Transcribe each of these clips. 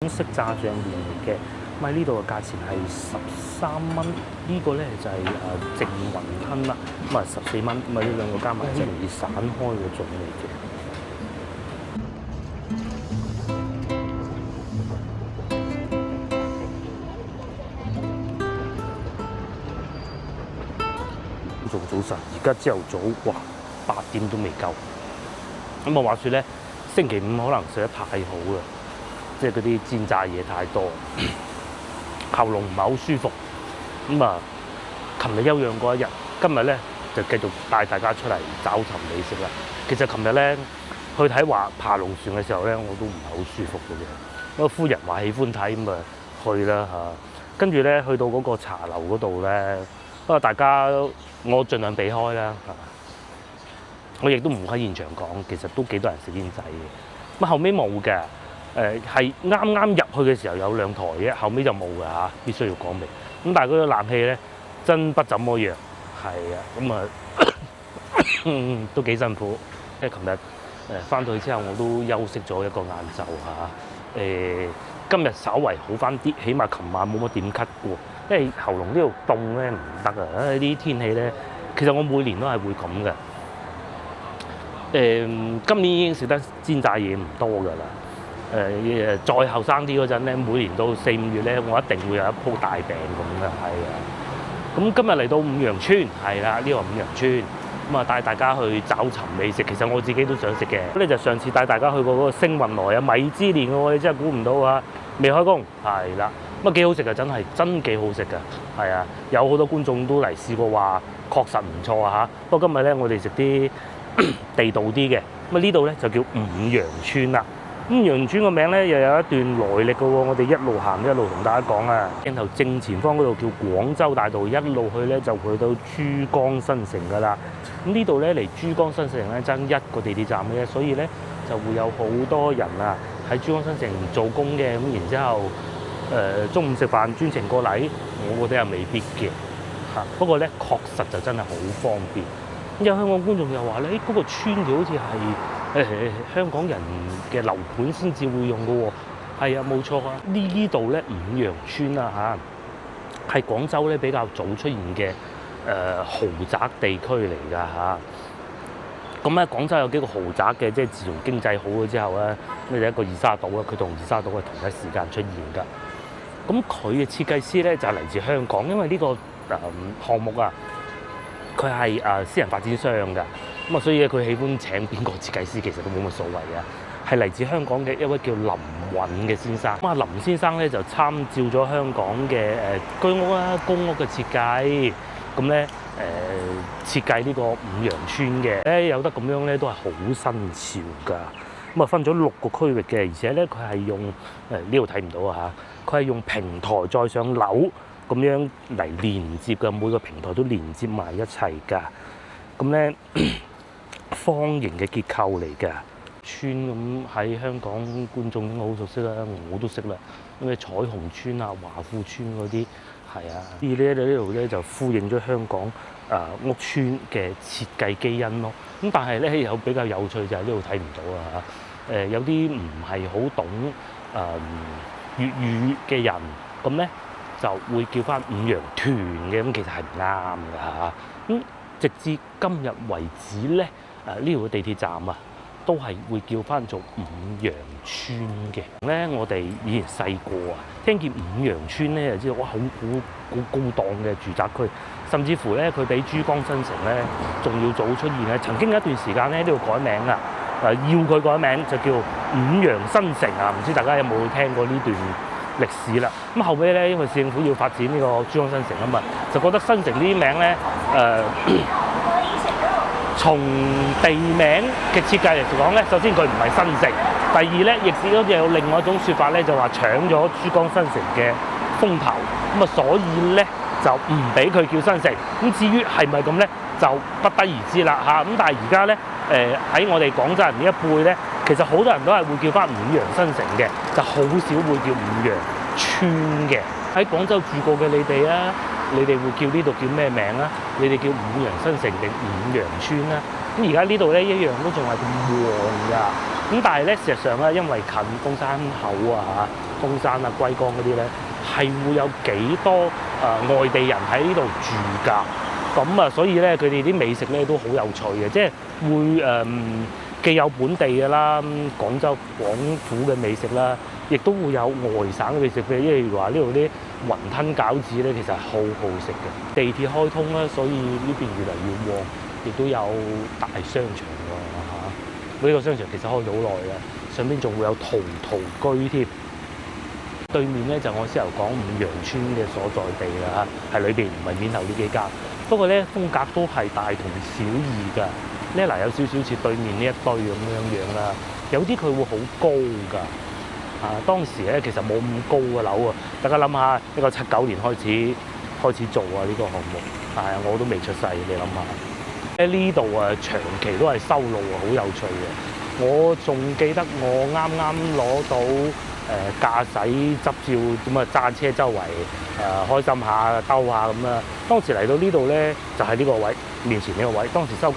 式炸醬麵嚟嘅。咁喺呢度嘅價錢係13蚊，呢個咧就係淨雲吞啦，咁啊14蚊，咁啊呢兩個加埋即係容易散開嗰種嚟嘅。仲早晨，而家朝頭早，哇8點都未夠。咁啊話説咧，星期五可能食得太好啦，即係嗰啲煎炸嘢太多。喉嚨唔係好舒服，咁啊，琴日休養過一日，今日咧就繼續帶大家出嚟找尋美食啦。其實琴日咧去睇爬龍船嘅時候咧，我都唔係好舒服嘅啫。個夫人話喜歡睇，咁啊去啦嚇。跟住咧去到嗰個茶樓嗰度咧，不過大家我盡量避開啦嚇。我亦都唔喺現場講，其實都幾多人食煙仔嘅。咁後尾冇嘅。係啱啱入去嘅時候有2台嘅，後尾就冇㗎嚇，必須要講明。咁但係嗰個冷氣咧真不怎麼樣，係啊，咁啊都幾辛苦。因為琴日翻到去之後，我都休息咗一個晏晝嚇。今日稍為好翻啲，起碼琴晚冇乜點咳過。因為喉嚨呢度凍咧唔得啊！呢啲天氣咧，其實我每年都係會咁嘅。今年已經食得煎炸嘢唔多㗎啦。再後生啲嗰陣咧，每年到4、5月咧，我一定會有一鋪大病咁嘅，係啊。咁今日嚟到五羊村，係啦，呢個五羊村，咁啊帶大家去找尋美食。其實我自己都想食嘅。咁咧就上次帶大家去過嗰個星雲來啊米芝蓮嘅喎，你真係估唔到啊！未開工，係啦，咁啊幾好食啊，真幾好食㗎，係啊。有好多觀眾都嚟試過話，確實唔錯啊嚇。不過今日咧，我哋食啲地道啲嘅。咁啊呢度咧就叫五羊村啦。五羊村個名咧又有一段來歷嘅喎，我哋一路行一路同大家講啊。鏡頭正前方嗰度叫廣州大道，一路去咧就去到珠江新城㗎啦。咁呢度咧離珠江新城咧爭1個地鐵站嘅，所以咧就會有好多人啊喺珠江新城做工嘅。咁然之後中午食飯專程過嚟，我覺得又未必嘅嚇。不過咧確實就真係好方便。有香港觀眾又話咧，嗰個村就好似係香港人嘅樓盤先至會用嘅喎。係啊，冇錯啊。呢度咧五羊村啊嚇，係廣州咧比較早出現嘅豪宅地區嚟㗎嚇。咁咧廣州有幾個豪宅嘅，即係自從經濟好咗之後咧，咁就一個二沙島啊，佢同二沙島係同一時間出現㗎。咁佢嘅設計師咧就係嚟自香港，因為呢個項目啊。佢係私人發展商㗎，咁啊，所以佢喜歡請邊個設計師其實都冇乜所謂嘅，係嚟自香港嘅一位叫林允嘅先生。咁啊，林先生咧就參照咗香港嘅居屋啦、公屋嘅設計，咁咧設計呢個五羊村嘅，有得咁樣咧都係好新潮㗎。咁啊分咗6個區域嘅，而且咧佢係用呢度睇唔到啊嚇，佢係用平台再上樓。咁樣嚟連接嘅，每個平台都連接埋一齊㗎。咁咧方形嘅結構嚟㗎。村咁喺香港觀眾應該好熟悉啦，我都識啦。咁嘅彩虹村啊、華富村嗰啲係啊。而呢度咧就呼應咗香港屋村嘅設計基因咯。咁但係咧有比較有趣就係呢度睇唔到啊嚇。有啲唔係好懂粵語嘅人，咁咧。就會叫翻五羊團嘅，咁其實係唔啱㗎嚇。咁直至今日為止咧，呢度嘅地鐵站啊，都係會叫翻做五羊村嘅。咧我哋以前細個啊，聽見五羊村咧，就知道哇，好高檔嘅住宅區，甚至乎咧佢比珠江新城咧仲要早出現咧。曾經有一段時間咧，呢度改名啊，要佢改名就叫五羊新城啊。唔知大家有冇聽過呢段歷史啦？咁後尾咧，因為市政府要發展呢個珠江新城啊嘛，就覺得新城呢啲名咧，從地名嘅設計嚟講咧，首先佢唔係新城，第二咧，亦都有另外一種説法咧，就話搶咗珠江新城嘅風頭，咁啊，所以咧就唔俾佢叫新城。咁至於係咪咁咧，就不得而知啦嚇。咁但係而家咧，喺我哋廣州人呢一輩咧，其實好多人都係會叫翻五羊新城嘅，就好少會叫五羊村嘅。喺廣州住過嘅你哋啊，你哋會叫呢度叫咩名啊？你哋叫五羊新城定五羊村啊？咁而家呢度咧一樣都仲係咁旺㗎。咁但係咧，事實上咧，因為近東山口啊、東山啊、龜崗嗰啲咧，係會有幾多外地人喺呢度住㗎。咁啊，所以咧，佢哋啲美食咧都好有趣嘅，即係會既有本地嘅啦，廣州廣府嘅美食啦，亦都會有外省嘅美食嘅。因為話呢度啲雲吞餃子咧，其實係好好食嘅。地鐵開通啦，所以呢邊越嚟越旺，亦都有大商場喎嚇。呢個商場其實開咗好耐啦，上邊仲會有陶居添。對面咧就我先頭講五羊村嘅所在地啦嚇，係裏邊唔係面頭呢幾間。不過咧風格都係大同小異㗎。呢嗱有少少似對面呢一堆咁樣啦，有啲佢會好高㗎。當時咧其實冇咁高嘅樓啊，大家諗下，1979年開始做啊呢個項目，我都未出世，你諗下。呢度長期都係修路啊，好有趣嘅。我仲記得我啱啱攞到駕駛執照，咁啊揸車周圍開心下兜下咁啦。當時嚟到呢度咧，就係呢個位面前呢個位，當時修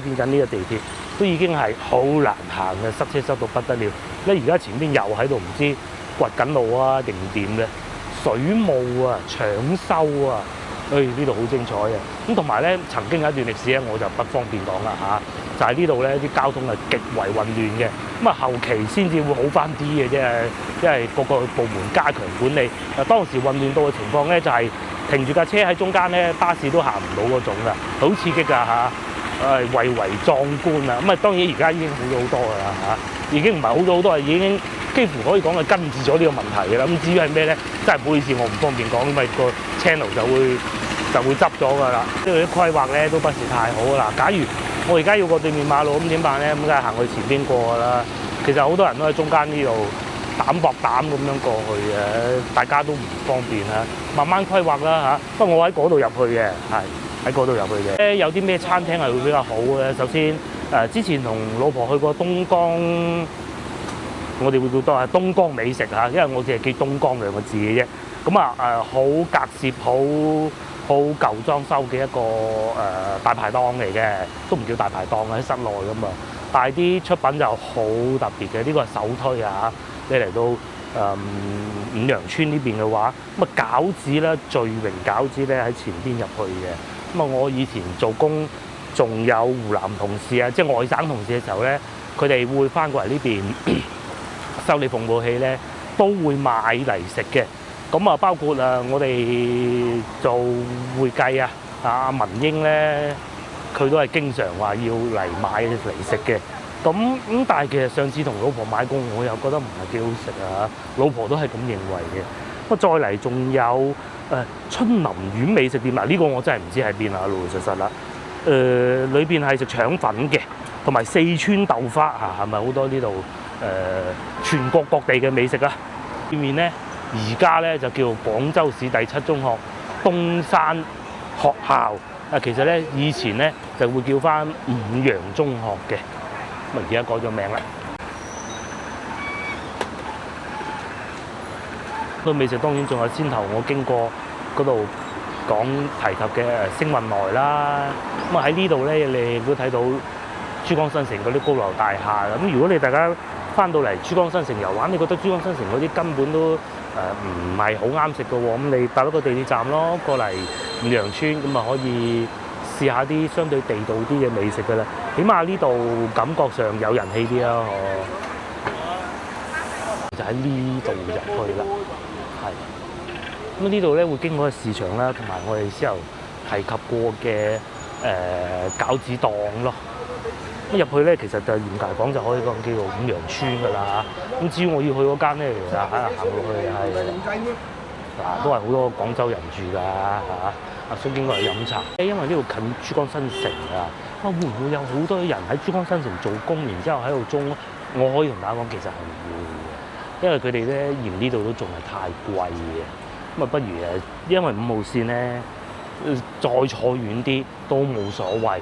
建緊呢個地鐵，都已經係好難行嘅，塞車塞到不得了。咧而家前邊又喺度唔知掘緊路啊定點嘅水務啊搶修啊，呢度好精彩嘅。咁同埋咧，曾經有一段歷史咧，我就不方便講啦嚇。就係呢度咧，啲交通係極為混亂嘅。咁啊，後期先至會好翻啲嘅啫，因為各個部門加強管理。當時混亂到嘅情況咧，就係停住架車喺中間咧，巴士都行唔到嗰種㗎，好刺激㗎嚇。蔚為壯觀啊！咁啊，當然而家已經好咗好多㗎啦嚇，已經唔係好咗好多，已經幾乎可以講係根治咗呢個問題㗎啦。咁至於係咩咧，真係唔好意思，我唔方便講，因為個 channel 就會執咗㗎啦。呢度啲規劃咧都不是太好啦。假如我而家要過對面馬路，咁點辦咧？咁梗係行去前邊過㗎啦。其實好多人都喺中間呢度膽搏膽咁樣過去嘅，大家都唔方便啊。慢慢規劃啦嚇。不過我喺嗰度入去嘅，係。喺嗰度入去嘅。有啲咩餐廳係會比較好嘅？首先，之前同老婆去過東江，我哋會叫多係東江美食嚇，因為我淨係記東江兩個字嘅啫。咁好隔涉、好舊裝修嘅一個大排檔嚟嘅，都唔叫大排檔喺室內㗎嘛。但係啲出品就好特別嘅，呢個係首推啊！你嚟到五羊村呢邊嘅話，咁餃子咧，聚榮餃子咧喺前邊入去嘅。咁我以前做工，仲有湖南同事啊，即係外省同事嘅時候咧，佢哋會翻過嚟呢邊修理服務器咧，都會買嚟食嘅。咁包括我哋做會計啊，阿文英咧，佢都係經常話要嚟買嚟食嘅。咁但係其實上次同老婆買過，我又覺得唔係幾好食啊。老婆都係咁認為嘅。咁再嚟仲有春林苑美食店嗱，呢個我真係唔知喺邊啊，老老實實啦。裏邊係食腸粉嘅，同埋四川豆花嚇，係咪好多呢度全國各地嘅美食啊？對面咧，而家咧就叫廣州市第7中學東山學校。其實咧以前咧就會叫翻五羊中學嘅，咁而家改咗名啦。個美食當然仲有先頭我經過嗰度講提及嘅星運來啦。咁喺呢度咧，你都睇到珠江新城嗰啲高樓大廈。咁如果你大家翻到嚟珠江新城遊玩，你覺得珠江新城嗰啲根本都唔係好啱食嘅喎，咁你搭一個地鐵站咯，過嚟五羊村，咁可以試下啲相對地道啲嘅美食嘅啦。起碼呢度感覺上有人氣啲啦，就喺呢度入去啦。係，咁呢度咧會經過個市場啦，同埋我哋先頭提及過嘅餃子檔咯。咁入去咧，其實就嚴格嚟講就可以講叫做五羊村㗎啦。咁至於我要去嗰間咧，其實行落去係都係好多廣州人住㗎嚇。阿叔應該係飲茶，因為呢度近珠江新城啊。會唔會有好多人喺珠江新城做工，然之後喺度租？我可以同大家講，其實係唔會嘅，因為佢哋咧嫌呢度都仲係太貴嘅。咁不如因為5號線咧，再坐遠啲都冇所謂。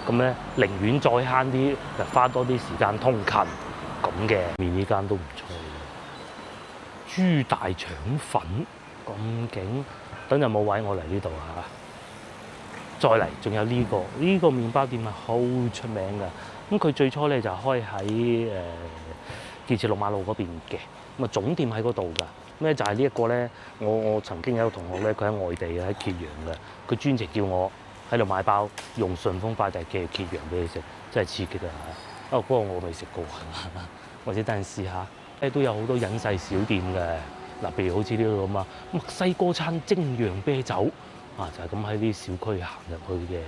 咁咧，寧願再慳啲，就花多啲時間通勤咁嘅。面呢間都唔錯，豬大腸粉咁勁，等陣冇位我嚟呢度嚇。再嚟仲有呢個麵包店係好出名㗎，咁佢最初咧就開喺建設六馬路嗰邊嘅，咁啊總店喺嗰度㗎。咁咧就係呢一個咧，我曾經有個同學咧，佢喺外地嘅，喺揭陽嘅，佢專程叫我喺度買包，用順豐快遞寄去揭陽俾你食，真係刺激啊！不過我未食過，或者等陣試下。都有好多隱世小店嘅，嗱，譬如好似呢度咁啊，墨西哥餐精釀啤酒啊，就係咁喺啲小區行入去嘅。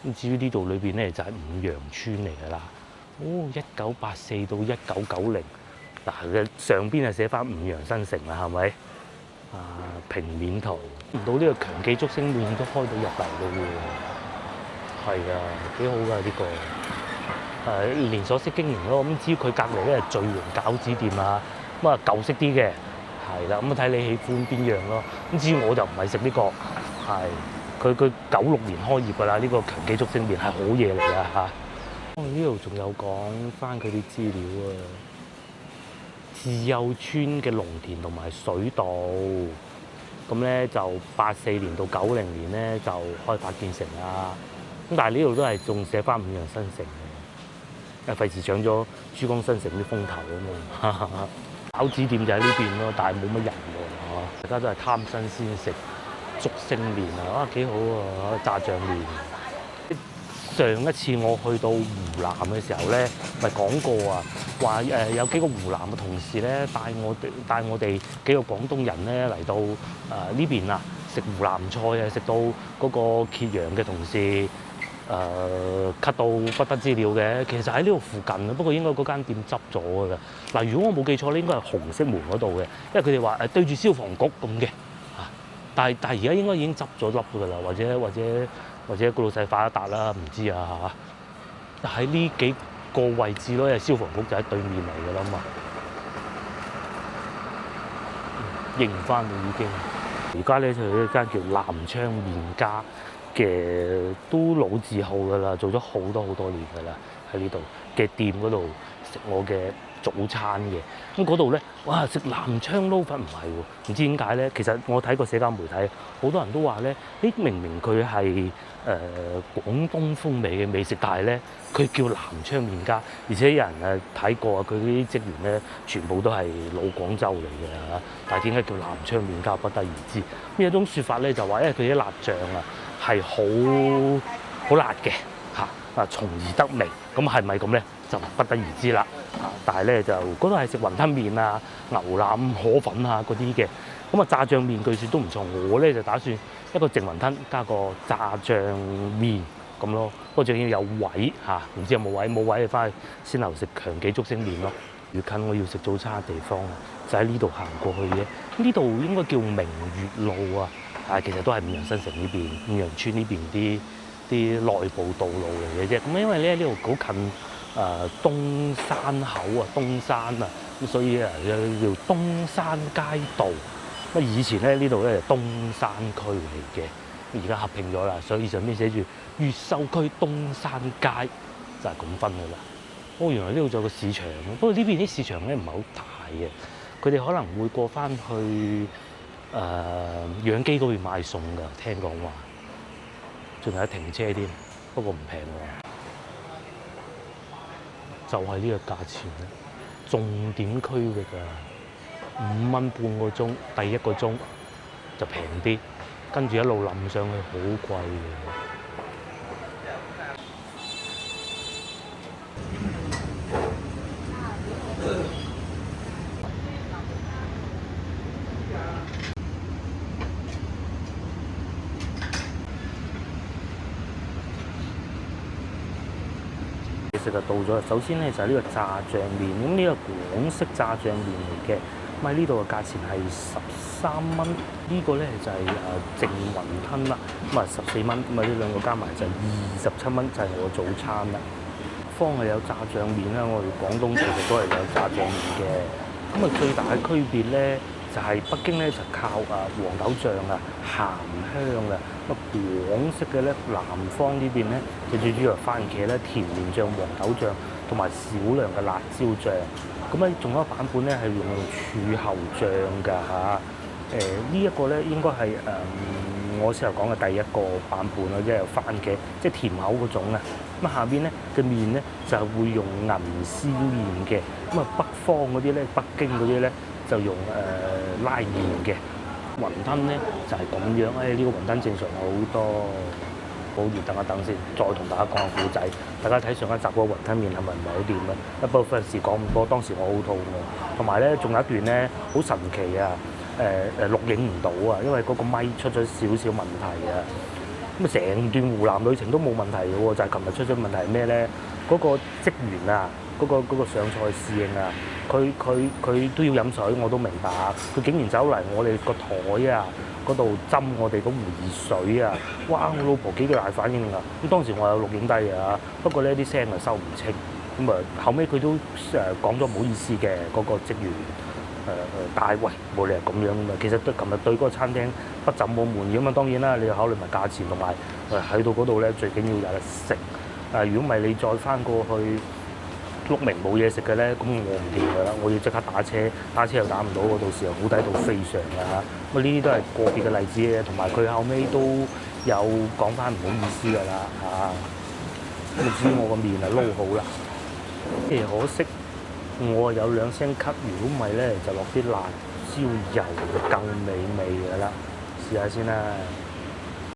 咁至於呢度裏邊咧，就係五羊村嚟㗎啦。哦，1984到1990，嗱嘅上邊係寫翻五羊新城啦，係咪？啊，平面圖，唔到呢個強記竹升麵都開到入嚟嘅喎。係啊，幾好㗎呢個。連鎖式經營咯，咁至於佢隔離咧係聚榮餃子店啊，咁啊舊式啲嘅，係啦，咁啊睇你喜歡邊樣咯。咁至於我就唔係食呢個，係佢96年開業㗎啦，呢個強記竹升麵係好嘢嚟㗎嚇。呢度仲有講翻佢啲資料啊，自幼村嘅農田同埋水稻，咁咧就84年到90年咧就開發建成啦。咁但係呢度都係仲寫翻五羊新城。費事搶咗珠江新城啲風頭啊嘛！餃子店就喺呢邊咯，但係冇乜人喎，大家都係貪新鮮食竹升麵啊，幾好啊！炸醬麵。上一次我去到湖南嘅時候咧，咪講過啊，話有幾個湖南嘅同事咧帶我哋幾個廣東人咧嚟到呢邊啊食湖南菜啊，食到嗰個揭陽嘅同事。咳到不得之了嘅，其實喺呢度附近啊，不過應該嗰間店執咗㗎啦。嗱，如果我冇記錯咧，應該係紅色門嗰度嘅，因為佢哋話對住消防局咁嘅，但係而家應該已經執咗笠㗎啦，或者個老細發一達啦，唔知啊嚇。喺呢幾個位置咯，因為消防局就喺對面嚟㗎啦嘛，認唔翻啦已經。而家咧就有一間叫南昌麵家。嘅都老字號㗎啦，做咗好多年㗎啦，喺呢度嘅店嗰度食我嘅早餐嘅。咁嗰度咧，哇！食南昌撈粉唔係喎，唔知點解咧？其實我睇過社交媒體，好多人都話咧，明明佢係廣東風味嘅美食，但係咧佢叫南昌麵家，而且有人睇過啊，佢啲職員咧全部都係老廣州嚟嘅嚇，但係點解叫南昌麵家不得而知。咁有種説法咧就話，因為佢啲辣醬啊。係好辣嘅嚇，從而得名。咁係咪咁咧？就不得而知啦。但係咧就嗰度係食雲吞麵啊、牛腩河粉啊嗰啲嘅。咁啊炸醬麵據說都唔錯。我咧就打算一個淨雲吞加個炸醬麵咁咯。不過仲要有位嚇，唔知有冇位？冇位就翻去先頭食強記竹升麵咯。越近我要食早餐嘅地方就喺呢度行過去嘅。呢度應該叫明月路啊。其實都係五羊新城呢邊、五羊村呢邊啲內部道路嚟嘅啫。咁因為咧呢度好近東山口啊、東山啊，咁所以叫東山街道。咁以前咧呢度咧係東山區嚟嘅，而家合併咗啦，所以上邊寫住越秀區東山街，就係咁分㗎啦。哦，原來呢度仲有個市場，不過呢邊啲市場咧唔係好大嘅，佢哋可能會過翻去。養雞嗰邊賣餸㗎，聽講話，仲有得停車添，不過唔平喎，就係呢個價錢咧，重點區域㗎，5蚊半個鐘，第一個鐘就平啲，跟住一路冧上去好貴嘅。其實就到咗，首先咧就係呢個炸醬麵，咁呢個廣式炸醬麵嚟嘅，咁喺呢度嘅價錢係13蚊，呢個咧就係淨雲吞啦，咁啊14蚊，咁啊呢兩個加埋就27蚊，就係我早餐啦。方係有炸醬麵啦，我哋廣東其實都係有炸醬麵嘅，咁啊最大嘅區別咧就係北京咧就靠黃豆醬啊，鹹香啊。咁廣式嘅咧，南方呢邊咧就最主要係番茄咧、甜麵醬、黃豆醬同埋少量嘅辣椒醬。咁咧仲有一個版本咧係用柱侯醬㗎嚇。呢一個咧應該係我先頭講嘅第一個版本啦，即係有番茄，即係甜口嗰種啊。咁下邊咧嘅麵咧就係會用銀絲麵嘅，咁啊北方嗰啲咧，北京嗰啲咧就用拉麵嘅。雲吞咧就係咁樣，呢個雲吞正常好多。好熱，等一等先，再同大家講下故仔。大家睇上一集嗰個雲吞麵係咪唔係好掂咧？不過費事講咁多，當時我好肚餓，同埋咧仲有一段咧好神奇啊！錄影唔到啊，因為嗰個咪出咗少少問題啊。咁啊，成段湖南旅程都冇問題嘅喎，就係琴日出咗問題係咩咧？嗰個職員啊，嗰個上菜侍應啊，佢都要飲水，我都明白。佢竟然走嚟我哋個台啊嗰度斟我哋嗰壺熱水啊！哇！我老婆幾個大反應啊！咁當時我有錄影低啊，不過呢啲聲啊收唔清。咁啊後尾佢都講咗唔好意思嘅嗰個職員。但係喂，冇理由咁樣㗎嘛。其實對琴日對嗰個餐廳不怎麼滿意咁啊。當然啦，你要考慮埋價錢同埋喺到嗰度咧，最緊要有得食。如果唔係你再翻過去碌明冇嘢食嘅咧，咁我唔掂㗎啦。我要即刻打車，打車又打唔到，我到時候好抵到非常㗎嚇。咁呢啲都係個別嘅例子嘅，同埋佢後尾都有講翻唔好意思㗎啦嚇。咁至於我個麵啊撈好啦，可惜。我有2聲咳，如果唔係咧，就落啲辣椒油更美味㗎啦。試下先啦。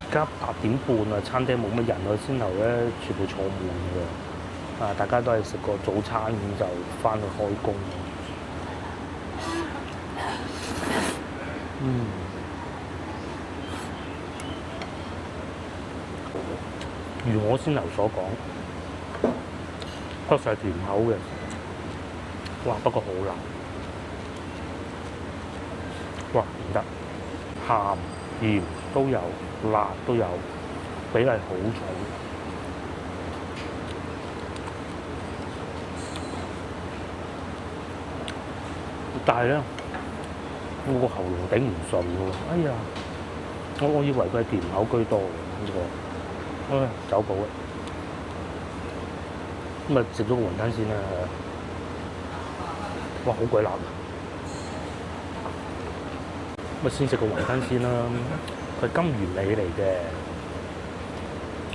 而家8點半啊，餐廳冇乜人啊，先頭咧全部坐滿㗎。大家都係食個早餐咁就翻去開工。如我先頭所講，確實係甜口嘅。哇！不過好辣，哇唔得，鹹鹽都有，辣都有，比例好重。但係咧，我個喉嚨頂唔順喎。哎呀，我以為佢係甜口居多呢個，走寶啊！咁啊，食咗個雲吞先啦。哇！好鬼辣啊！咁啊，先食個雲吞先啦。佢係金魚尾嚟嘅。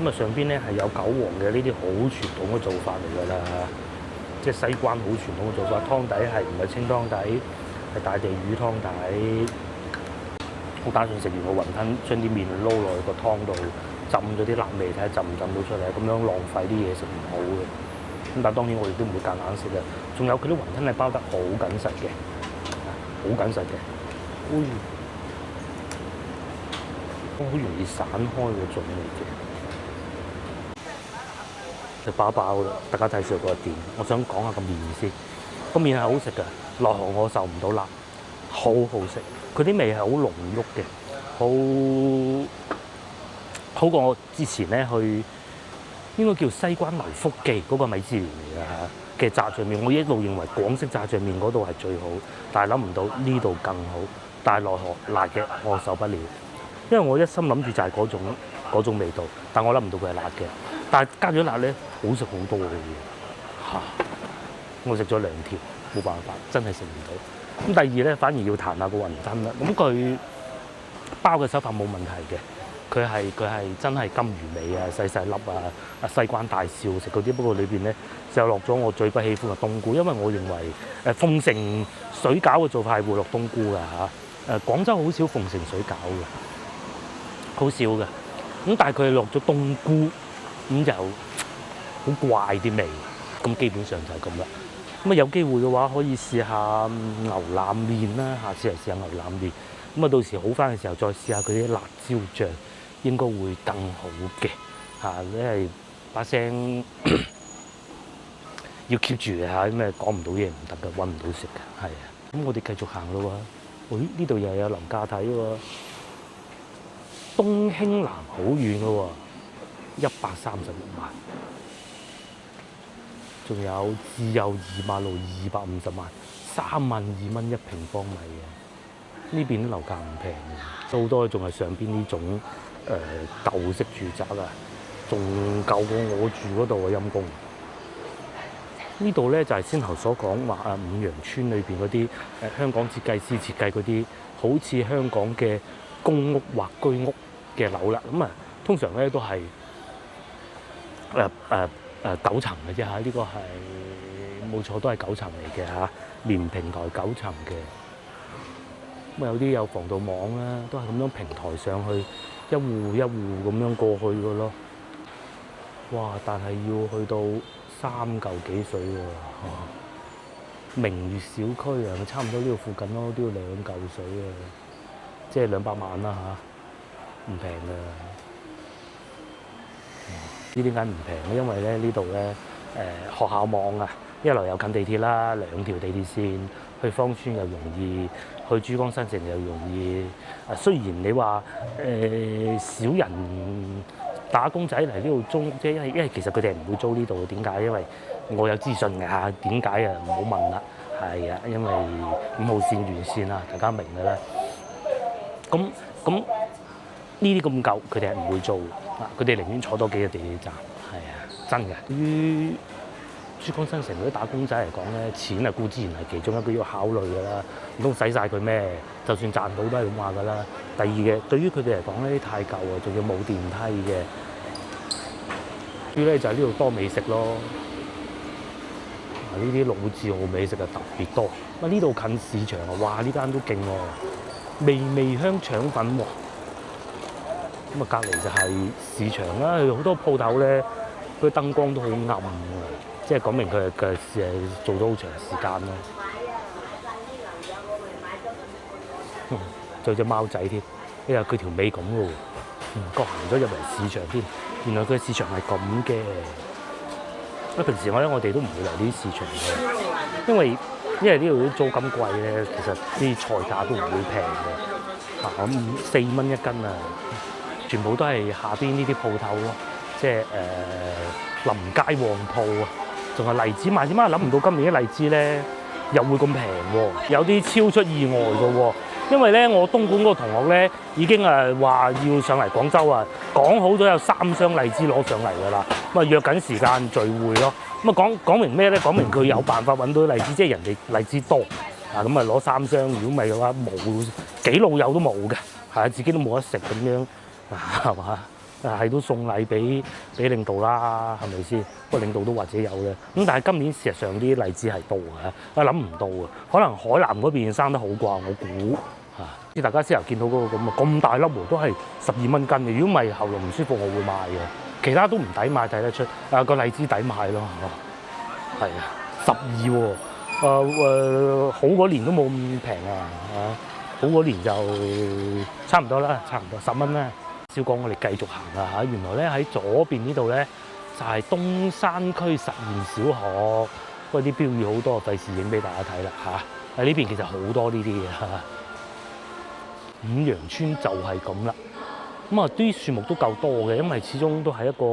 咁啊，上邊咧係有韭黃嘅，呢啲好傳統嘅做法嚟㗎啦。即係西關好傳統嘅做法，湯底係唔係清湯底，係大地魚湯底。我打算食完個雲吞，將啲麵撈落去個湯度，浸咗啲辣味，睇下浸唔浸到出嚟。咁樣浪費啲嘢食唔好嘅。咁但係當然我哋都唔會夾硬食嘅。仲有佢啲雲吞係包得好緊實嘅，好緊實嘅，好容易散開嗰種嚟嘅。食飽飽啦，大家睇少個點。我想講下個麵先，個麵係好食㗎，奈何我受唔到辣，好好食。佢啲味係好濃郁嘅，好過我之前咧去應該叫西關來福記嗰個米芝蓮嚟㗎嘅炸醬麵。我一路認為廣式炸醬麵嗰度係最好，但係諗唔到呢度更好。但係奈何辣嘅我受不了，因為我一心諗住就係嗰種味道，但我諗唔到佢係辣嘅。但係加咗辣咧，好食好多嘅嘢嚇。我食咗2條，冇辦法，真係食唔到。咁第二咧，反而要彈下個雲吞啦。咁佢包嘅手法冇問題嘅，佢係真係金魚尾啊，細細粒啊，西關大少食嗰啲。不過裏邊咧就落咗我最不喜歡嘅冬菇，因為我認為鳳城水餃嘅做法係會落冬菇㗎嚇。廣州好少鳳城水餃嘅，好少嘅。咁但係佢落咗冬菇，咁就好怪啲味。咁基本上就係咁啦。咁啊有機會嘅話，可以試下牛腩麵啦，下次嚟試下牛腩麵。咁啊到時好翻嘅時候，再試下佢啲辣椒醬，應該會更好嘅嚇。因為把聲要 keep 住嚇，因為講唔到嘢唔得嘅，揾唔到食嘅，係啊。咁我哋繼續行咯喎。咦？呢度又有樓價睇喎。東興南好遠嘅喎，136萬。仲有自由二馬路250萬，32,000蚊1平方米嘅。呢邊啲樓價唔平嘅，好多仲係上邊呢種舊式住宅啊，仲舊過我住嗰度嘅陰公。呢度咧就係先頭所講話五羊村裏邊嗰啲香港設計師設計嗰啲，好似香港嘅公屋或居屋嘅樓啦。咁啊，通常咧都係9層嘅啫嚇，呢個係冇錯，都係9層嚟嘅嚇，連平台9層嘅。咁有啲有防盜網啦，都係咁樣平台上去，一戶一戶咁樣過去嘅咯。哇！但係要去到3嚿幾水喎。明月小區啊，差唔多呢度附近咯，都要2嚿水啊，即係200萬啦嚇，唔平㗎。呢點解唔平咧？因為咧呢度咧學校網啊，一來又近地鐵啦，2條地鐵線，去芳村又容易，去珠江新城又容易。雖然你話少人打工仔嚟呢度租，即係因為其實佢哋係唔會租呢度嘅。點解？因為我有資訊㗎嚇。點解啊？唔好問啦。係啊，因為5號線沿線啊，大家明㗎啦。咁呢啲咁舊，佢哋係唔會租啊！佢哋寧願坐多幾個地鐵站。係啊，真嘅。對於珠江新城嗰啲打工仔嚟講咧，錢啊固之然係其中一個要考慮㗎啦。唔通使晒佢咩？就算賺到都係咁話㗎啦。第二嘅，對於佢哋嚟講咧，太舊啊，仲要冇電梯嘅。主要咧就係呢度多美食咯。呢啲老字號美食啊特別多。呢度近市場啊，哇！呢間都勁喎，味香腸粉喎。咁啊，隔離就係市場啦，佢好多鋪頭咧，嗰啲燈光都好暗啊，即係講明佢嘅做咗好長時間咯。仲有隻貓仔添，因為佢條尾咁嘅喎，行咗入嚟市場添，原來佢市場係咁嘅。平時我哋都唔會嚟呢啲市場嘅，因為呢度啲租金貴咧，其實啲菜價都唔會平嘅，咁4蚊1斤啊，全部都係下邊呢啲鋪頭咯，即係臨街旺鋪啊，仲係荔枝賣，點解諗唔到今年啲荔枝咧又會咁平喎？有啲超出意外嘅喎。因為咧，我東莞嗰個同學咧已經話要上嚟廣州啊，講好咗有3箱荔枝攞上嚟㗎啦，咁啊約緊時間聚會咯。咁啊講明咩咧？講明佢有辦法揾到荔枝，即係人哋荔枝多啊，咁啊攞3箱。如果唔係嘅話，冇幾老友都冇嘅，係啊，自己都冇得食咁樣，係嘛？係都送禮俾領導啦，係咪先？不過領導都或者有嘅。咁但係今年事實上啲荔枝係多嘅，我諗唔到啊。可能海南嗰邊生得好啩，我估嚇。即大家先頭見到嗰個咁大粒喎，都係12蚊斤嘅。如果唔係喉嚨唔舒服，我會買嘅。其他都唔抵買，睇得出。個荔枝抵買咯，係啊，12喎。好嗰年都冇咁平啊，好嗰年就差唔多啦，差唔多10蚊啦。小港，我哋繼續行啦嚇。原來咧喺左邊呢度咧就係東山區實驗小學，不過啲標語好多，費事影俾大家睇啦嚇。呢邊其實好多呢啲嘅嚇。五羊村就係咁啦。咁啊啲樹木都夠多嘅，因為始終都係一個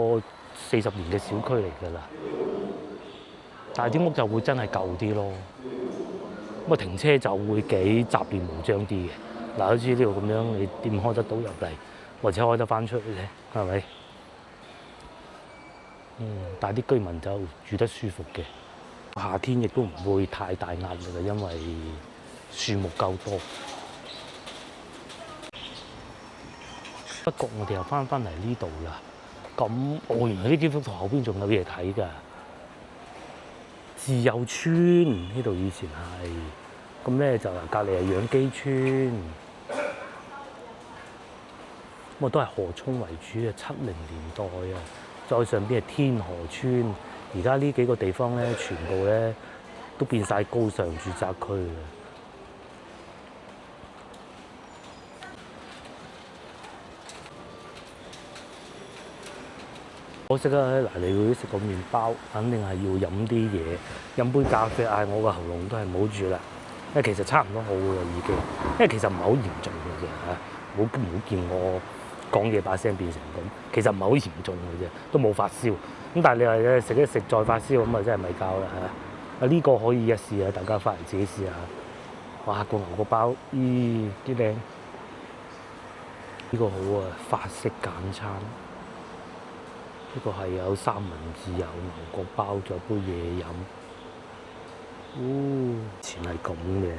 40年嘅小區嚟㗎啦。但係啲屋就會真係舊啲咯。咁啊停車就會幾雜亂無章啲嘅。嗱，好似呢度咁樣，你點開得到入嚟？或者開得翻出去啫，係咪？但係啲居民就住得舒服嘅，夏天亦都唔會太大壓力嘅，因為樹木夠多。不過我哋又翻嚟呢度啦，咁原來呢幾幅圖後邊仲有嘢睇㗎。自由村呢度以前係，咁咧就隔離係養雞村。咁都係河涌為主嘅70年代啊，再上邊係天河村，而家呢幾個地方咧，全部咧都變晒高尚住宅區嘅。可惜啊，嗱，你會食個麵包，肯定係要飲啲嘢，飲杯咖啡，嗌我個喉嚨都係冇住啦。因為其實差唔多好㗎啦，已經，因為其實唔係好嚴重嘅啫嚇，唔好見我講嘢把聲變成咁，其實唔係好嚴重嘅啫，都冇發燒。咁但係你話咧食一食再發燒咁啊，真係咪搞啦嚇！呢個可以一試啊，大家翻嚟自己試下。哇，個牛角包，咦幾靚！呢個好啊，法式簡餐。呢個係有三文治，有牛角包，仲有杯嘢飲。以前係咁嘅。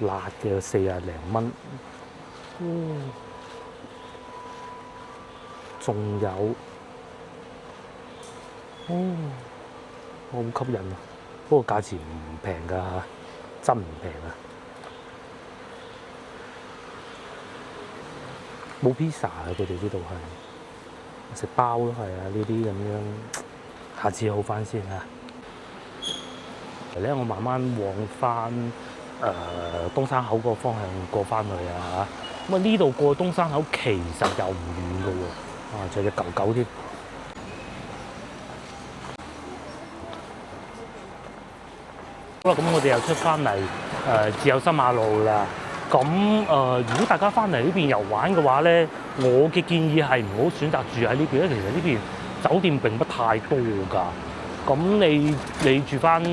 辣嘅40零蚊。仲有，好吸引啊！不過價錢唔平㗎嚇，真唔平啊！冇 pizza 啊，佢哋呢度係食包都係啊，呢啲咁樣，下次好翻先啊！咧，我慢慢往翻東山口個方向過翻去啊嚇。咁啊，呢度過東山口其實又唔遠㗎喎，仲有隻狗狗添。好啦，咁我哋又出翻嚟自由新馬路啦。咁如果大家翻嚟呢邊遊玩嘅話咧，我嘅建議係唔好選擇住喺呢邊咧。其實呢邊酒店並不太多㗎。咁你住翻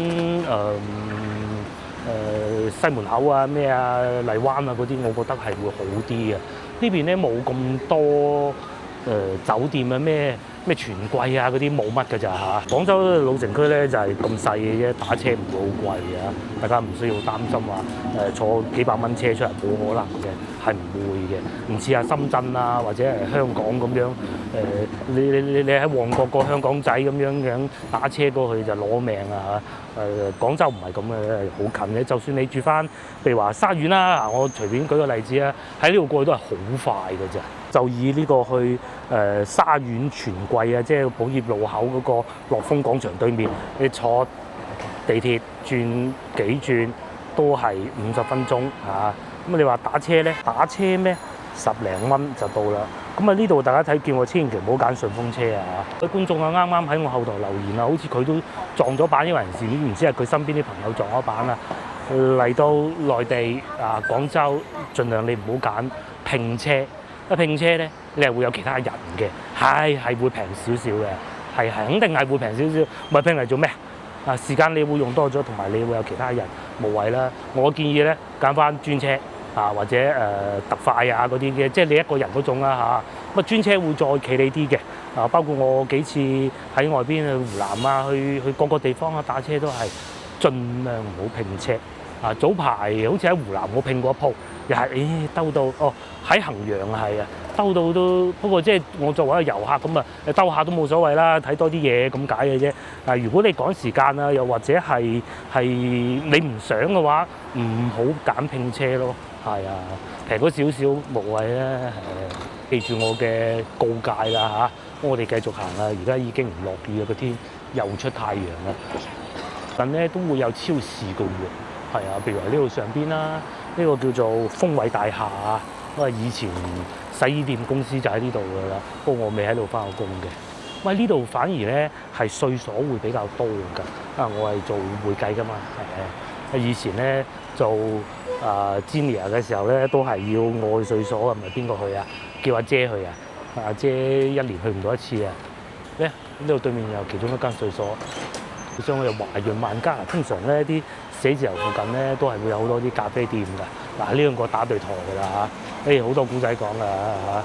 西門口啊、咩啊、荔灣啊嗰啲，我覺得係會好啲嘅。呢邊咧冇咁多酒店啊，咩全季啊嗰啲冇乜㗎咋嚇。廣州老城區咧就係咁細嘅啫，打車唔會好貴嘅，大家唔需要擔心話坐幾百蚊車出嚟冇可能嘅，係唔會嘅。唔似啊深圳啊或者係香港咁樣你喺旺角個香港仔咁樣打車過去就攞命啊嚇！廣州唔係咁嘅，好近嘅。就算你住翻譬如話沙苑啦，我隨便舉個例子啊，喺呢度過去都係好快嘅啫。就以呢個去沙苑全季啊，即係寶業路口嗰個樂豐廣場對面，你坐地鐵轉幾轉都係50分鐘嚇。咁你話打車咧？打車咩？10零蚊就到啦。咁啊呢度大家睇見我千祈唔好揀順風車啊！啲觀眾啊啱啱喺我後台留言啊，好似佢都撞咗板，因為人士唔知係佢身邊啲朋友撞咗板啊。嚟到內地啊廣州，盡量你唔好揀拼車。一拼車咧，你係會有其他人嘅，係會平少少嘅，係肯定係會平少少。咪拼嚟做咩？啊時間你會用多咗，同埋你會有其他人無謂啦。我建議咧揀翻專車啊，或者特快啊嗰啲嘅，即係你一個人嗰種啦嚇。咁專車會再企理啲嘅啊，包括我幾次喺外邊去湖南啊，去各個地方啊打車都係盡量唔好拼車。啊早排好似喺湖南我拼過一鋪，又係兜到喺衡陽係啊，兜到都不過即係我作為一個遊客咁啊，兜下都冇所謂啦，睇多啲嘢咁解嘅啫。啊，如果你趕時間啊，又或者係你唔想嘅話，唔好揀拼車咯。係啊，平咗少少無謂啦。記住我嘅告誡啦嚇，我哋繼續行啦。而家已經唔落雨啦，個天又出太陽啦。但咧都會有超市嘅喎。係啊，譬如話呢度上邊啦，呢個叫做豐偉大廈啊，因為以前洗衣店公司就喺呢度㗎啦。不過我未喺度翻過工嘅。喂，呢度反而咧係稅所會比較多㗎。啊，我係做會計㗎嘛，係以前咧做Junior 嘅時候咧，都係要我去稅所，唔係邊個去啊？叫阿姐去啊！阿姐1年去唔到一次啊。咧呢度對面有其中一間稅所，上去又華潤萬家。通常咧啲寫字樓附近咧都係會有好多啲咖啡店㗎。嗱，呢兩個打對台㗎啦嚇，好多古仔講㗎嚇。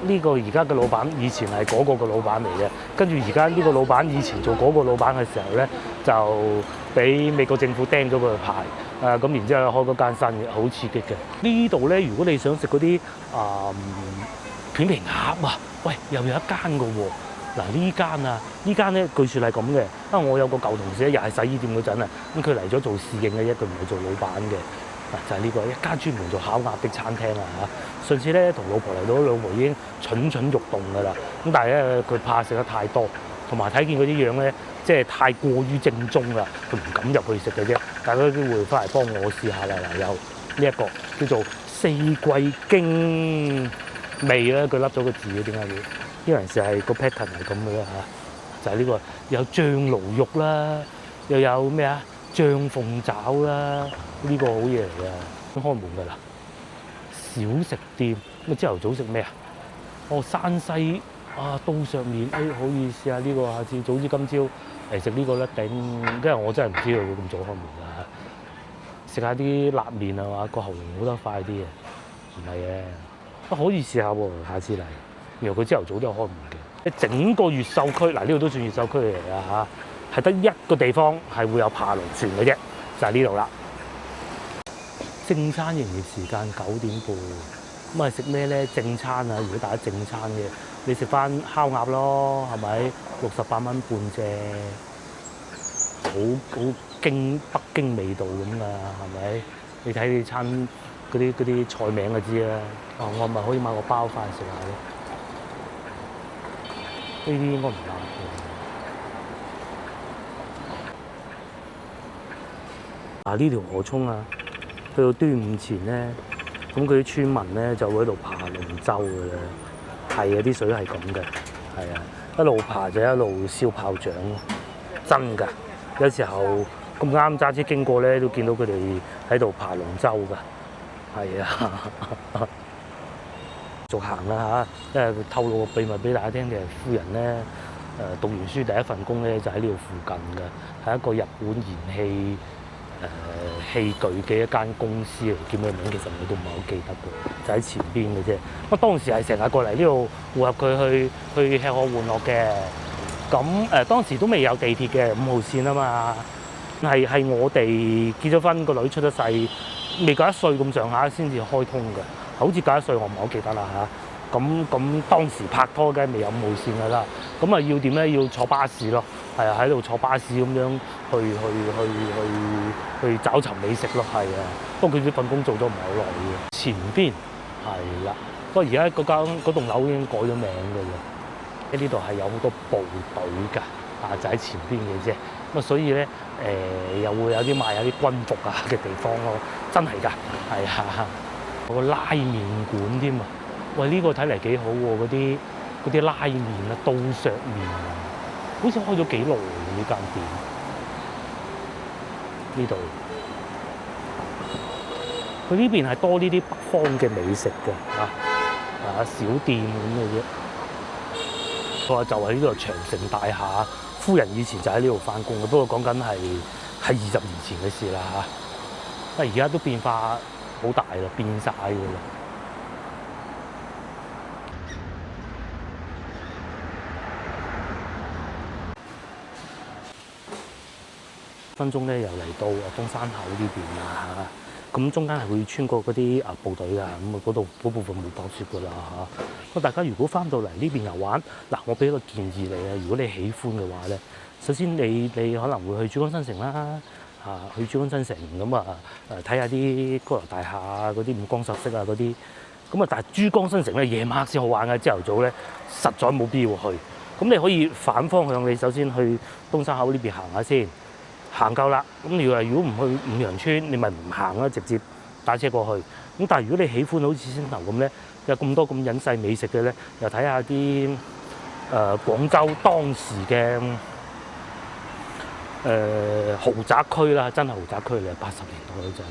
呢個而家嘅老闆以前係嗰個嘅老闆嚟嘅，跟住而家呢個老闆以前做嗰個老闆嘅時候咧，就俾美國政府釘咗個牌，咁然之後開嗰間生意好刺激嘅。呢度咧，如果你想食嗰啲片皮鴨啊，喂，又有一間㗎喎。嗱呢間咧據說係咁嘅，因為我有個舊同事咧，又係洗衣店嗰陣啊，咁佢嚟咗做侍應嘅啫，佢唔係做老闆嘅。嗱就係呢個一家專門做烤鴨的餐廳啊嚇。上次咧同老婆嚟到，老婆已經蠢蠢欲動㗎啦。咁但係咧佢怕食得太多，同埋睇見嗰啲樣咧，即係太過於正宗啦，佢唔敢入去食嘅啫。大家有機會翻嚟幫我試下啦。嗱，有呢一個叫做四季經味啦，佢笠咗個字嘅，點解會？呢陣時係個 pattern 係咁嘅啦嚇，就係呢個有醬驢肉啦，又有咩啊醬鳳爪啦，呢個好嘢嚟㗎，開門㗎啦。小食店咁朝頭早食咩啊？山西刀削麵，好意思啊，呢個下次早知今朝嚟食呢個啦，頂，因為我真係唔知道佢咁早開門㗎。食下啲辣麵啊嘛，個喉嚨好得快啲嘅，唔係嘅，可以試下喎，下次嚟。原來佢朝頭早都有開門嘅。整個越秀區，嗱呢度都算越秀區嚟㗎嚇，係得一個地方係會有爬龍船嘅啫，就係呢度啦。正餐營業時間9點半，咁係食咩咧？正餐啊！如果大家正餐嘅，你食翻烤鴨咯，係咪？68蚊半隻，好京北京味道咁噶，係咪？你睇你餐嗰啲菜名就知啦。我咪可以買個包翻嚟食下咯。呢啲應該唔辣嘅。呢條河涌啊，去到端午前咧，咁佢啲村民咧就會喺度爬龍舟嘅啦。係啊，啲水係咁嘅，係啊，一路爬就一路燒炮仗，真㗎。有時候咁啱揸車經過咧，都見到佢哋喺度爬龍舟㗎。係啊，續行啦嚇，因為透露個秘密俾大家聽嘅，夫人咧讀完書第一份工咧就喺呢度附近嘅，係一個日本燃氣器具嘅一間公司嚟，叫咩名其實我都唔係好記得嘅，就喺前邊嘅啫。我當時係成日過嚟呢度匯合佢去吃喝玩樂嘅。咁當時都未有地鐵嘅5號線啊嘛，係我哋結咗婚，個女出咗世，未夠1歲咁上下先至開通嘅，好似夠1歲我唔係好記得啦嚇。咁當時拍拖梗係未有5號線噶啦，咁啊要點咧？要坐巴士咯，係啊，喺度坐巴士咁樣去找尋美食咯，係啊。不過佢呢份工做咗唔係好耐嘅。前邊係啦，不過而家嗰棟樓已經改咗名嘅啦。喺呢度係有好多部隊㗎，就喺前邊嘅啫。咁啊，所以咧又會有啲賣有啲軍服啊嘅地方咯，真係㗎，係啊，有個拉麵館添啊！喂，呢個睇嚟幾好喎，嗰啲拉麵啊，刀削麵啊，好似開咗幾耐喎呢間店。呢度佢呢邊係多呢啲北方嘅美食嘅小店咁嘅啫。佢話就喺呢度長城大廈，夫人以前就喺呢度翻工嘅，不過講緊係20年前嘅事啦嚇。而家都變化好大啦，變晒㗎啦。分鐘咧又嚟到東山口呢邊啦嚇，咁中間係會穿過嗰啲部隊㗎，咁啊嗰部分冇爆雪㗎啦嚇。咁大家如果翻到嚟呢邊遊玩，嗱我俾一個建議你啊，如果你喜歡嘅話咧，首先你可能會去珠江新城啦嚇，去珠江新城咁啊睇下啲高樓大廈啊，嗰啲五光十色啊嗰啲，咁啊但係珠江新城咧夜晚黑先好玩嘅，朝頭早咧實在冇必要去。咁你可以反方向，你首先去東山口呢邊行下先。行夠啦，咁如果唔去五羊村，你咪唔行啦，直接打車過去。咁但係如果你喜歡好似先頭咁咧，有咁多咁隱世美食嘅咧，又睇下啲廣州當時嘅豪宅區啦，真係豪宅區嚟，80年代嗰陣。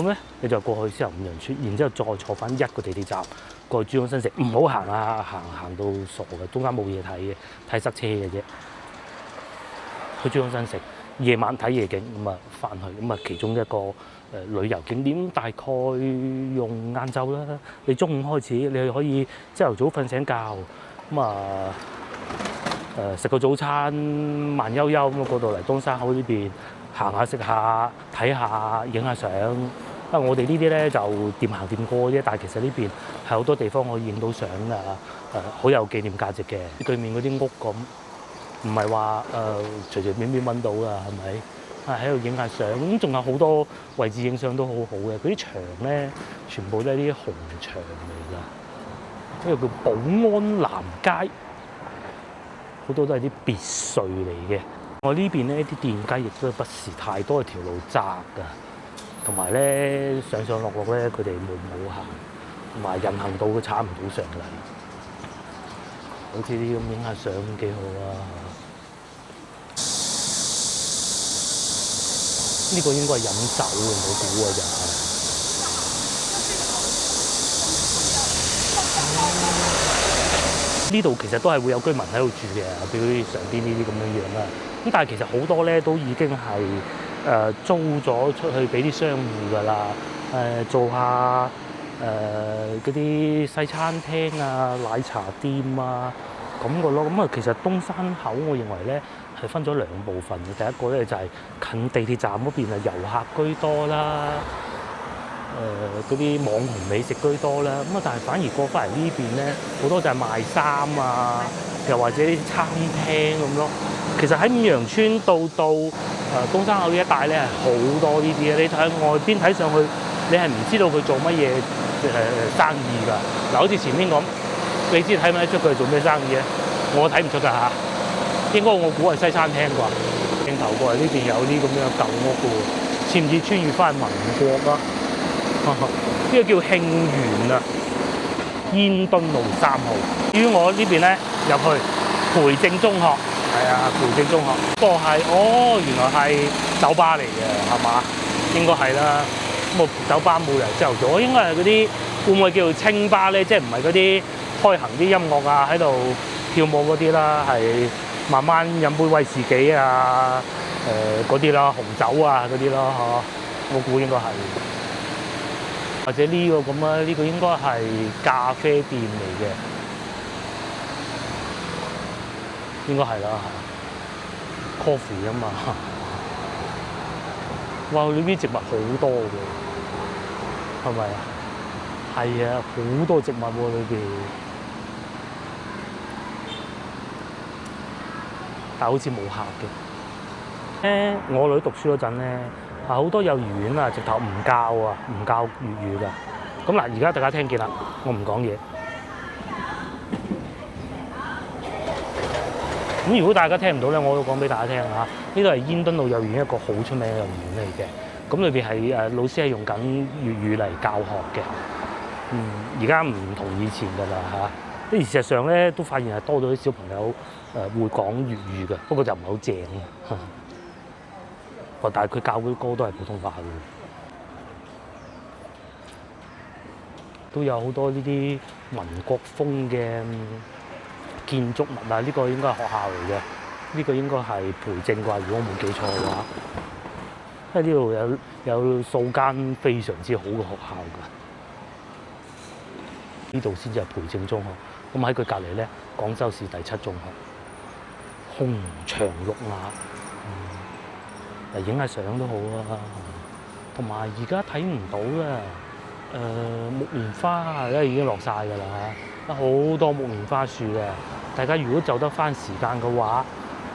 咁咧你就過去之後五羊村，然之後再坐翻1個地鐵站過去珠江新城。唔好行啊，行到傻嘅，中間冇嘢睇嘅，睇塞車嘅啫。去珠江新城。夜晚睇夜景咁啊，翻去咁啊，其中一個旅遊景點大概用晏晝啦。你中午開始，你可以朝頭早瞓醒覺咁啊，食個早餐，慢悠悠咁過到嚟東山口呢邊行下食下睇下影下相。因為我哋呢啲咧就掂行掂過啫，但係其實呢邊係好多地方可以影到相㗎，好有紀念價值嘅。對面嗰啲屋咁。唔係話隨隨便便揾到㗎，係咪？喺度影下相，咁仲有好多位置影相都好好嘅。嗰啲牆咧，全部都係啲紅牆嚟㗎。呢個叫寶安南街，好多都係啲別墅嚟嘅。我呢邊咧啲電雞亦都不是太多，條路窄㗎，同埋咧上落咧佢哋冇行，同埋人行道都踩唔到上嚟。好似啲咁影下相幾好啊！呢個應該係飲酒嘅，唔好估啊！就呢度其實都係會有居民喺度住嘅，譬如上邊呢啲咁樣樣啦。咁但係其實好多咧都已經係租咗出去俾啲商戶㗎啦，做下嗰啲西餐廳啊、奶茶店啊咁嘅咯。咁啊，其實東山口我認為咧，係分咗2部分嘅，第一個咧就係近地鐵站嗰邊啊，遊客居多啦。嗰啲網紅美食居多啦。咁啊，但係反而過翻嚟呢邊咧，好多就係賣衫啊，又或者啲餐廳咁咯。其實喺五羊村到東山口呢一帶咧，係好多呢啲嘅。你睇外邊睇上去，你係唔知道佢做乜嘢生意㗎。嗱，好似前面咁，你知睇唔睇出佢係做咩生意咧？我睇唔出㗎嚇。應該我估係西餐廳啩。鏡頭過嚟呢邊有啲咁樣舊屋㗎喎，似唔似穿越翻民國啊？呢個叫慶園啊，煙墩路3號。至於我呢邊咧入去培正中學，係啊，培正中學。不過係原來係酒吧嚟嘅，係嘛？應該係啦。咁酒吧冇人朝頭早，應該係嗰啲會唔會叫做清吧咧？即係唔係嗰啲開行啲音樂啊，喺度跳舞嗰啲啦，係慢慢飲杯威士忌啊，嗰啲啦，紅酒啊嗰啲咯，嗬。我估應該係。或者呢個咁啊，呢個應該係咖啡店嚟嘅，應該係啦，coffee 啊嘛。哇！呢啲植物好多嘅，係咪啊？係啊，好多植物喎裏邊。但係好似冇客嘅。我女讀書嗰陣咧。好多幼兒園啊，直頭唔教粵語㗎。咁嗱，而家大家聽見啦，我唔講嘢。咁如果大家聽唔到咧，我會講俾大家聽嚇。呢度係煙墩路幼兒園，一個好出名嘅幼兒園嚟嘅。咁裏邊係老師係用緊粵語嚟教學嘅。而家唔同以前㗎啦嚇。而事實上咧，都發現係多咗啲小朋友會講粵語嘅，不過就唔係好正啊。但係佢教嗰啲歌都係普通話嘅，都有好多呢啲民國風嘅建築物啊！呢個應該係學校嚟嘅，呢個應該係培正啩，如果我冇記錯嘅話。因為呢度有數間非常之好嘅學校㗎，呢度先至係培正中學。咁喺佢隔離咧，廣州市第7中學，紅牆綠瓦。影下相都好啊，同埋而家睇唔到啦。木棉花咧已經落晒㗎啦嚇，好多木棉花樹嘅。大家如果就得翻時間嘅話，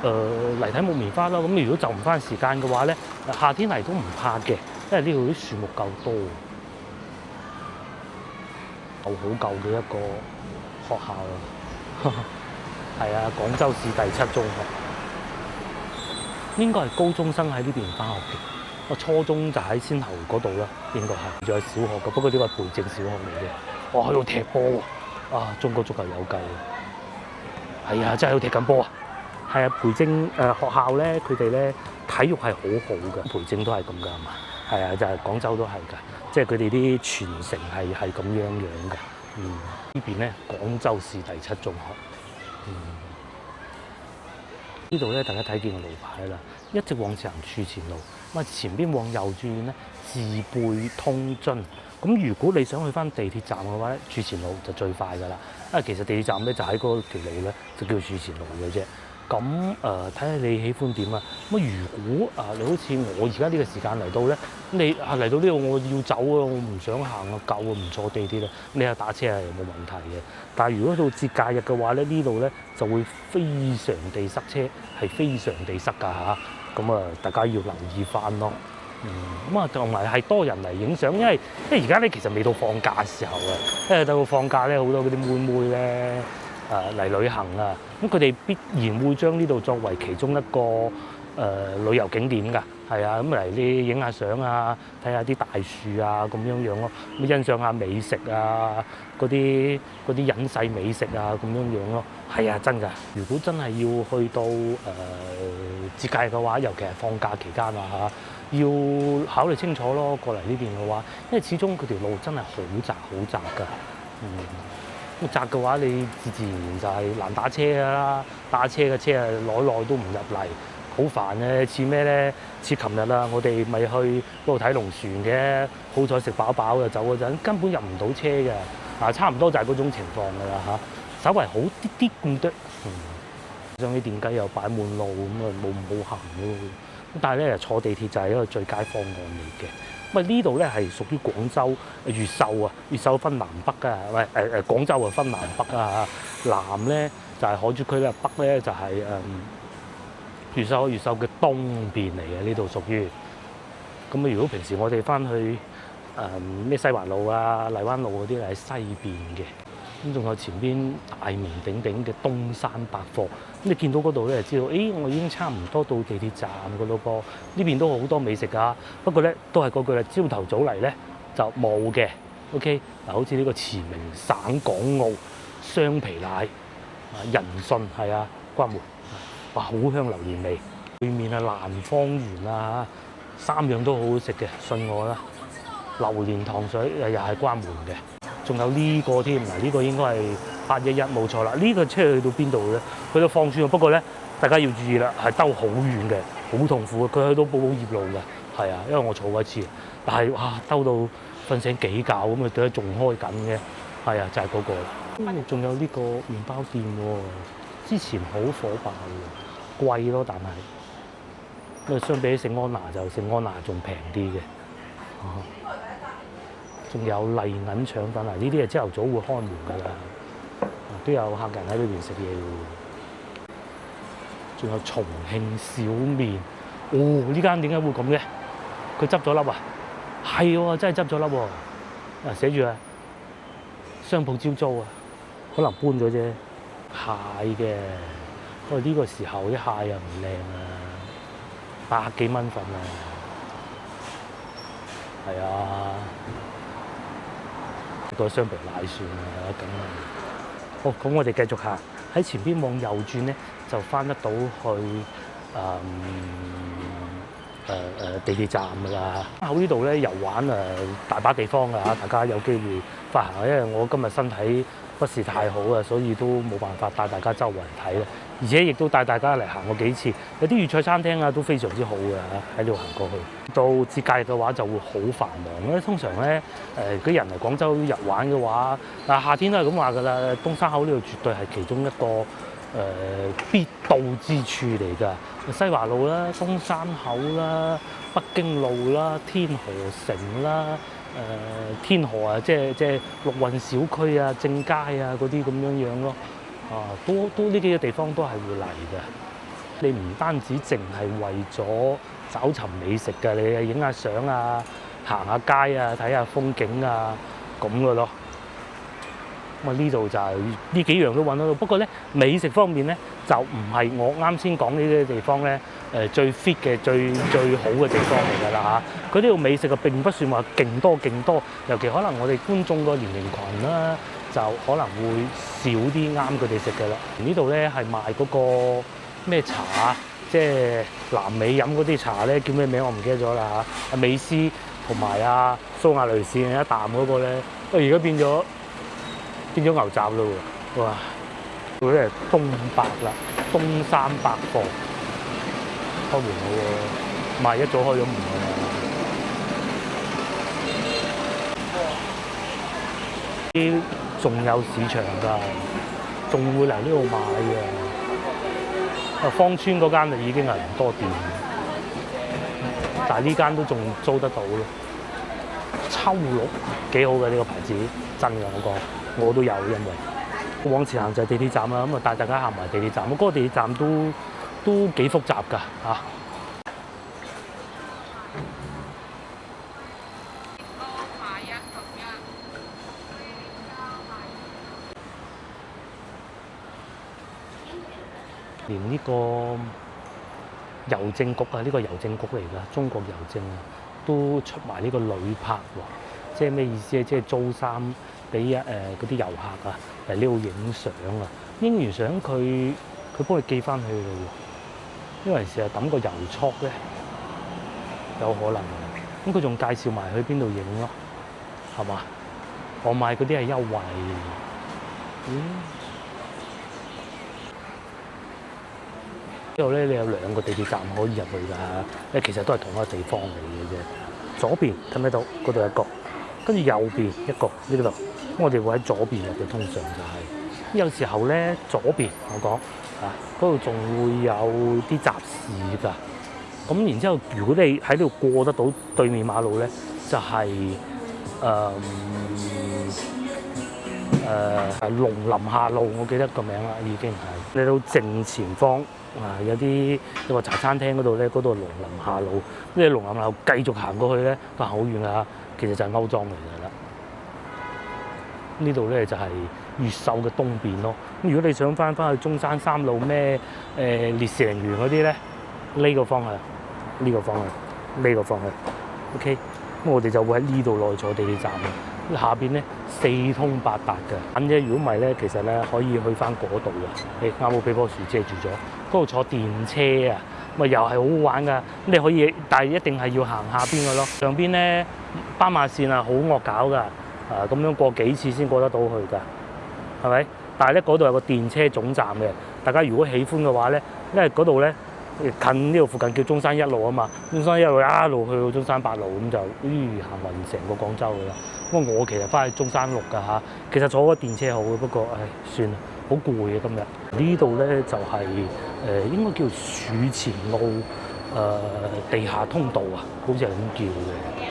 嚟睇木棉花啦。咁如果就唔翻時間嘅話咧，夏天嚟都唔怕嘅，因為呢度啲樹木夠多。好舊嘅一個學校啊，係啊，廣州市第7中學。應該係高中生喺呢邊返學嘅，我初中就喺先頭嗰度啦，應該係。仲有小學嘅，不過呢個係培正小學嚟嘅。我喺度踢波喎，啊，中國足球有計。係啊，真係喺度踢緊波啊！係啊，培正學校咧，佢哋咧體育係好好嘅，培正都係咁㗎係嘛？係啊，就係廣州都係㗎，即係佢哋啲傳承係咁樣嘅。呢邊咧廣州市第7中學。呢度咧，大家睇見個路牌啦，一直往前行署前路，咁啊前邊往右轉咧，自貝通津。咁如果你想去翻地鐵站嘅話咧，署前路就最快㗎啦。因為其實地鐵站咧就喺嗰條路咧，就叫署前路嘅啫。咁睇下你喜歡點啊？咁如果你好似我而家呢個時間嚟到咧，你嚟到呢度我要走啊，我唔想行啊，夠啊，唔坐地鐵啦，你係打車係冇問題嘅。但係如果到節假日嘅話咧，呢度咧就會非常地塞車，係非常地塞㗎嚇。咁大家要留意翻咯。咁啊，同埋係多人嚟影相，因為而家咧其實未到放假時候啊，因為到放假咧好多嗰啲妹妹咧。嚟旅行啊，咁佢哋必然會將呢度作為其中一個旅遊景點㗎，係啊，咁嚟啲影下相啊，睇下啲大樹啊咁樣咯，咁欣賞下美食啊，嗰啲隱世美食啊咁樣咯，係啊，真㗎。如果真係要去到節假日嘅話，尤其係放假期間啊嚇，要考慮清楚咯，過嚟呢邊嘅話，因為始終佢條路真係好窄㗎，咁窄嘅話，你自然就係難打車㗎啦。打車嘅車啊，耐都唔入嚟，好煩嘅。似咩咧？似琴日啦，我哋咪去嗰度睇龍船嘅，好彩食飽飽就走嗰陣，根本入唔到車嘅。差唔多就係嗰種情況㗎啦嚇，稍為好啲啲咁多。上啲電雞又擺滿路咁啊，冇行咯。咁但係咧，坐地鐵就係一個最佳方案嚟嘅。咁啊呢度咧係屬於廣州越秀啊，越秀分南北啊，廣州啊分南北啊，南咧就係海珠區啦，北咧就係越秀嘅東邊嚟嘅，呢度屬於。咁啊如果平時我哋翻去咩西環路啊、荔灣路嗰啲係西邊嘅。咁仲有前邊大名鼎鼎嘅東山百貨，咁你見到嗰度咧，就知道，我已經差唔多到地鐵站噶咯噃。呢邊都好多美食㗎，不過咧都係嗰句啦，朝頭早嚟咧就冇嘅。OK，嗱，好似呢個馳名省港澳雙皮奶啊，人信係啊，關門，哇，好香榴蓮味。對面係蘭芳園啊，三樣都好好食嘅，信我啦。榴蓮糖水又係關門嘅。仲有呢個添，嗱，呢個應該係811冇錯啦。呢個車去到邊度咧？去到芳村，不過咧大家要注意啦，係兜好遠嘅，好痛苦嘅。佢去到寶業路嘅，係啊，因為我坐過一次，但係哇兜到瞓醒幾覺咁啊，對，仲開緊嘅，係啊，就係嗰個啦。仲有呢個麵包店喎，之前好火爆喎，貴咯，但係因為相比起聖安娜就聖安娜仲平啲嘅。仲有麗銀腸粉啊！呢啲係朝頭早會開門㗎啦，都有客人喺裏邊食嘢嘅。仲有重慶小麵，呢間點解會咁嘅？佢執咗笠啊？係喎，真係執咗笠喎。啊，寫住啊，商鋪招租啊，可能搬咗啫。蟹嘅，不過呢個時候啲蟹又唔靚啊，100幾蚊份啊，係啊。個雙皮奶算啦，咁啊，好，咁我哋繼續行，喺前邊往右轉咧，就翻得到去地鐵站㗎啦。喺呢度咧遊玩大把地方㗎嚇，大家有機會發行。因為我今日身體不是太好啊，所以都冇辦法帶大家周圍睇啦。而且亦都帶大家嚟行過幾次，有啲粵菜餐廳啊都非常之好嘅嚇，喺呢度行過去。到節假日嘅話就會好繁忙咧。通常咧啲人嚟廣州遊玩嘅話，夏天都係咁話㗎啦。東山口呢度絕對係其中一個必到之處嚟㗎。西華路啦、東山口啦、北京路啦、天河城啦、天河啊，即係陸運小區啊、正佳啊嗰啲咁樣咯。都呢幾個地方都係會嚟嘅。你唔單止淨係為咗找尋美食㗎，你影下相啊、行下街啊、睇下風景啊咁嘅咯。咁啊呢度就係呢幾樣都揾得到。不過咧美食方面咧就唔係我啱先講呢啲地方咧最 fit 嘅最好嘅地方嚟㗎啦嚇。佢呢度美食啊並不算話勁多，尤其可能我哋觀眾個年齡群啦。就可能會少啲啱佢哋食嘅啦。呢度咧係賣嗰個咩茶啊，即係南美飲嗰啲茶咧，叫咩名我唔記得咗啦嚇。阿美斯同埋阿蘇亞雷士一啖嗰個咧，而家變咗牛雜咯喎！哇，嗰啲係東百啦，東山百貨開門好喎，唔係一早開咗門㗎啦。啲仲有市場㗎，仲會嚟呢度買嘅。芳村嗰間就已經係唔多店，但係呢間都仲租得到咯。秋綠幾好嘅呢個牌子，真嘅我都有，因為往前行就係地鐵站啦，咁啊帶大家行埋地鐵站。嗰個地鐵站都幾複雜㗎嚇。連呢個郵政局啊，呢個郵政局嚟㗎，中國郵政啊，都出埋呢個旅拍喎。即係咩意思咧？即係租衫俾嗰啲遊客啊嚟呢度影相啊。影完相佢幫你寄翻去㗎喎。因為成日抌個郵戳咧，有可能。咁佢仲介紹埋去邊度影咯，係嘛？我買嗰啲係優惠。之後咧，你有2個地鐵站可以入去㗎，其實都係同一個地方嚟嘅啫。左邊睇唔睇到？嗰度一個，跟住右邊一個呢度。咁我哋會喺左邊入嘅，通常就係。有時候咧，左邊我講嗰度仲會有啲集市㗎。咁然之後，如果你喺呢度過得到對面馬路咧，就係農林下路，我記得個名啦，已經係嚟到正前方啊，有啲你話茶餐廳嗰度咧，嗰度農林下路，呢個農林下路繼續行過去咧，都行好遠㗎，其實就係歐莊嚟㗎啦。呢度咧就係越秀嘅東邊咯。咁如果你想翻去中山三路咩烈士陵園嗰啲咧，呢個方向，呢個方向，呢個方向 ，OK。咁我哋就會喺呢度內坐地鐵站嘅，下邊咧四通八達嘅。咁啫，如果唔係咧，其實咧可以去翻嗰度嘅。啱好俾棵樹遮住咗，嗰度坐電車啊，咪又係好好玩㗎。咁你可以，但係一定係要行下邊嘅咯。上邊咧斑馬線啊，好惡搞㗎。咁樣過幾次先過得到去㗎，係咪？但係咧嗰度有個電車總站嘅，大家如果喜歡嘅話咧，因為嗰度咧近呢度附近叫中山一路啊嘛，中山一路一路去到中山八路咁就行勻成個廣州㗎啦。不過我其實翻去中山六㗎嚇，其實坐個電車好嘅，不過算啦，好攰啊今日。呢度咧就係應該叫署前路地下通道啊，好似係咁叫嘅。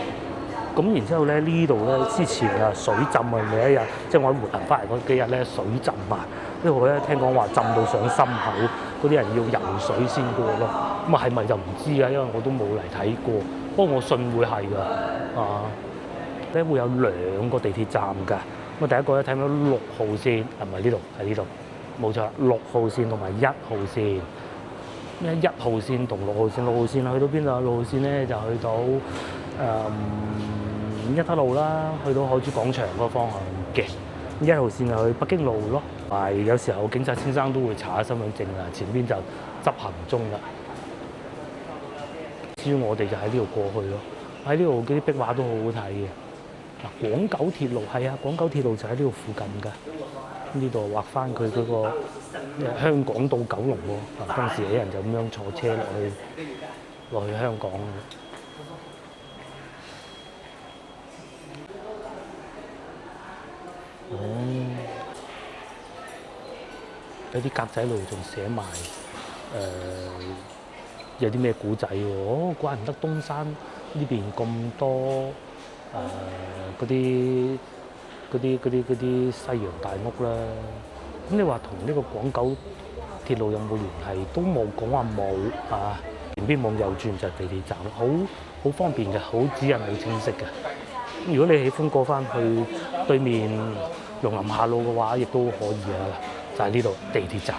咁然之後咧，呢度咧之前啊水浸啊，每一日即係我喺活行翻嚟嗰幾日咧水浸啊，呢度咧聽講話浸到上心口，嗰啲人要游水先過咯。咁啊係咪就唔知啊，因為我都冇嚟睇過。不過我信會係㗎，咧會有兩個地鐵站㗎。咁啊第一個咧睇到6號線，係咪呢度？喺呢度，冇錯，6號線同埋1號線。咩1號線同6號線？6號線去到邊度啊？6號線咧就去到一德路啦，去到海珠廣場嗰個方向嘅。1號線就去北京路咯。係有時候警察先生都會查下身份證啊，前邊就執行中啦。至於我哋就喺呢度過去咯。喺呢度嗰啲壁畫都好好睇嘅。嗱，廣九鐵路係啊，廣九鐵路就喺呢度附近㗎。呢度畫翻佢嗰個香港到九龍喎。當時啲人就咁樣坐車落去香港嘅。有啲格仔路仲寫埋有啲咩古仔喎？怪唔得東山呢邊咁多嗰啲西洋大屋啦。咁你話同呢個廣九鐵路有冇聯繫？都冇講話冇啊。前邊望右轉就係地鐵站，好方便嘅，好指引好清晰嘅。如果你喜歡過翻去對面農林下路嘅話，亦都可以啊。就係呢度地鐵站。